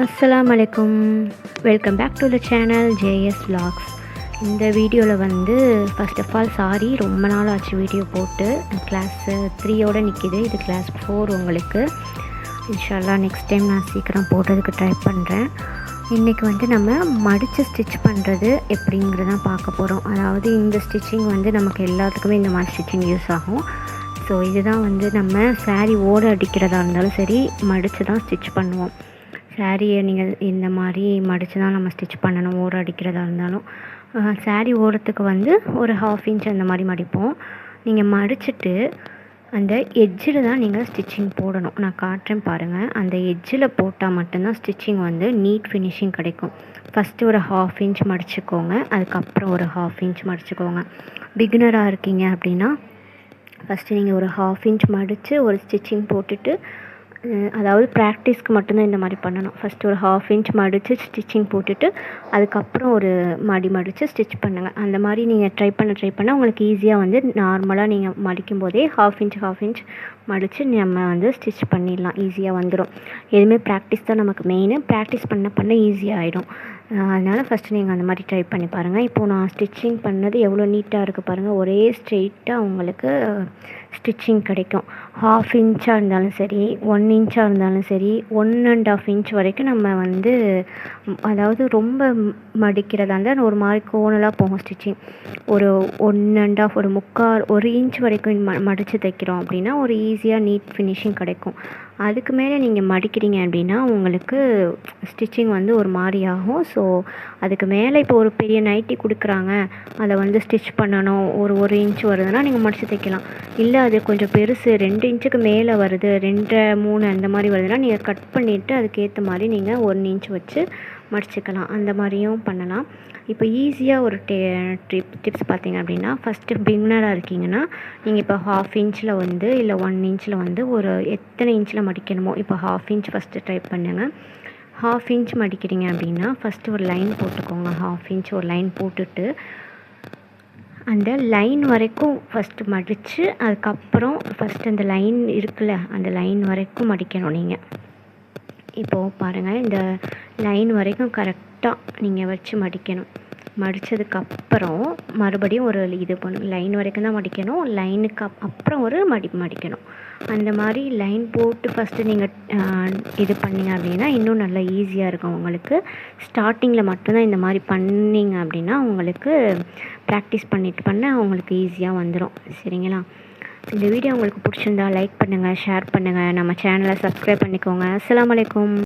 அஸ்ஸலாமு அலைக்கும். Welcome back to the channel JS vlogs. இந்த வீடியோவில் வந்து ஃபர்ஸ்ட் ஆஃப் ஆல் சாரி, ரொம்ப நாள் ஆச்சு வீடியோ போட்டு. கிளாஸ் 3யோடு நிற்கிது, இது கிளாஸ் 4 உங்களுக்கு. இன்ஷால்லா நெக்ஸ்ட் டைம் நான் சீக்கிரம் போடுறதுக்கு ட்ரை பண்ணுறேன். இன்றைக்கி வந்து நம்ம மடித்து ஸ்டிச் பண்ணுறது எப்படிங்கிறதான் பார்க்க போகிறோம். அதாவது இந்த ஸ்டிச்சிங் வந்து நமக்கு எல்லாத்துக்குமே இந்த மாதிரி ஸ்டிச்சிங் யூஸ் ஆகும். ஸோ இதுதான் வந்து நம்ம சாரீ ஓடு அடிக்கிறதா இருந்தாலும் சரி, மடித்து தான் ஸ்டிச் பண்ணுவோம். சாரியை நீங்கள் இந்த மாதிரி மடித்து தான் நம்ம ஸ்டிச் பண்ணணும். ஓரம் அடிக்கிறதா இருந்தாலும் சாரீ ஓரத்துக்கு வந்து ஒரு 1/2 இன்ச் அந்த மாதிரி மடிப்போம். நீங்கள் மடிச்சுட்டு அந்த எட்ஜில் தான் நீங்கள் ஸ்டிச்சிங் போடணும். நான் காட்டுறேன் பாருங்கள். அந்த எட்ஜில் போட்டால் மட்டும்தான் ஸ்டிச்சிங் வந்து நீட் ஃபினிஷிங் கிடைக்கும். ஃபஸ்ட்டு ஒரு 1/2 இன்ச் மடிச்சுக்கோங்க, அதுக்கப்புறம் ஒரு 1/2 இன்ச் மடிச்சுக்கோங்க. பிகினராக இருக்கீங்க அப்படின்னா ஃபஸ்ட்டு நீங்கள் ஒரு 1/2 இன்ச் மடித்து ஒரு ஸ்டிச்சிங் போட்டுட்டு, அதாவது ப்ராக்டிஸ்க்கு மட்டும்தான் இந்த மாதிரி பண்ணணும். ஃபஸ்ட்டு ஒரு 1/2 இன்ச் மடித்து ஸ்டிச்சிங் போட்டுட்டு, அதுக்கப்புறம் ஒரு மடித்து ஸ்டிச் பண்ணுங்கள். அந்த மாதிரி நீங்கள் ட்ரை பண்ண உங்களுக்கு ஈஸியாக வந்து நார்மலாக நீங்கள் மடிக்கும் போதே 1/2 இன்ச் மடித்து நம்ம வந்து ஸ்டிச் பண்ணிடலாம். ஈஸியாக வந்துடும். எதுவுமே ப்ராக்டிஸ் தான் நமக்கு மெயினு. ப்ராக்டிஸ் பண்ண ஈஸியாக ஆகிடும். அதனால் ஃபஸ்ட்டு நீங்கள் அந்த மாதிரி ட்ரை பண்ணி பாருங்கள். இப்போது நான் ஸ்டிச்சிங் பண்ணது எவ்வளோ நீட்டாக இருக்குது பாருங்கள். ஒரே ஸ்ட்ரெயிட்டாக உங்களுக்கு ஸ்டிச்சிங் கிடைக்கும். 1/2 இன்ச்சாக இருந்தாலும் சரி, 1 இன்ச்சாக இருந்தாலும் சரி, 1 1/2 இன்ச் வரைக்கும் நம்ம வந்து, அதாவது ரொம்ப மடிக்கிறதா இருந்தால் ஒரு மாதிரி கோணலாக போகும் ஸ்டிச்சிங். ஒரு 1 1/2 ஒரு 1/4 இன்ச் வரைக்கும் மடித்து தைக்கிறோம் அப்படின்னா ஒரு ஈஸியாக நீட் ஃபினிஷிங் கிடைக்கும். அதுக்கு மேலே நீங்கள் மடிக்கிறீங்க அப்படின்னா உங்களுக்கு ஸ்டிச்சிங் வந்து ஒரு மாதிரி ஆகும். ஸோ அதுக்கு மேலே இப்போ ஒரு பெரிய நைட்டி கொடுக்குறாங்க, அதை வந்து ஸ்டிச் பண்ணணும், ஒரு இன்ச் வருதுன்னா நீங்கள் மடித்து தைக்கலாம். இல்லை அது கொஞ்சம் பெருசு, 2 இன்ச்சுக்கு மேலே வருது, 2 3 அந்த மாதிரி வருதுன்னா நீங்கள் கட் பண்ணிவிட்டு அதுக்கேற்ற மாதிரி நீங்கள் 1 இன்ச் வச்சு மடிச்சுக்கலாம். அந்த மாதிரியும் பண்ணலாம். இப்போ ஈஸியாக ஒரு டிப்ஸ் பார்த்தீங்க அப்படின்னா, ஃபஸ்ட்டு பிகினராக இருக்கீங்கன்னா நீங்கள் இப்போ 1/2 இன்ச்சில் வந்து இல்லை 1 இன்ச்சில் வந்து ஒரு எத்தனை இன்ச்சில் மடிக்கணுமோ, இப்போ 1/2 இன்ச் ஃபஸ்ட்டு ட்ரை பண்ணுங்கள். 1/2 இன்ச் மடிக்கிறீங்க அப்படின்னா ஃபஸ்ட்டு ஒரு லைன் போட்டுக்கோங்க. 1/2 இன்ச் ஒரு லைன் போட்டுட்டு அந்த லைன் வரைக்கும் ஃபஸ்ட்டு மடித்து, அதுக்கப்புறம் ஃபஸ்ட்டு அந்த லைன் இருக்குல்ல, அந்த லைன் வரைக்கும் மடிக்கணும் நீங்கள். இப்போது பாருங்கள், இந்த லைன் வரைக்கும் கரெக்டாக நீங்கள் வச்சு மடிக்கணும். மடித்ததுக்கப்புறம் மறுபடியும் ஒரு இது பண்ணணும். லைன் வரைக்கும் தான் மடிக்கணும். லைனுக்கு அப்புறம் ஒரு மடிக்கணும். அந்த மாதிரி லைன் போட்டு ஃபஸ்ட்டு நீங்கள் இது பண்ணிங்க அப்படின்னா இன்னும் நல்லா ஈஸியாக இருக்கும் உங்களுக்கு. ஸ்டார்டிங்கில் மட்டும்தான் இந்த மாதிரி பண்ணிங்க அப்படின்னா உங்களுக்கு ப்ராக்டிஸ் பண்ண உங்களுக்கு ஈஸியாக வந்துடும். சரிங்களா? இந்த வீடியோ உங்களுக்கு பிடிச்சிருந்தா லைக் பண்ணுங்கள், ஷேர் பண்ணுங்கள், நம்ம சேனலை சப்ஸ்கிரைப் பண்ணிக்கோங்க. அஸ்ஸலாமு அலைக்கும்.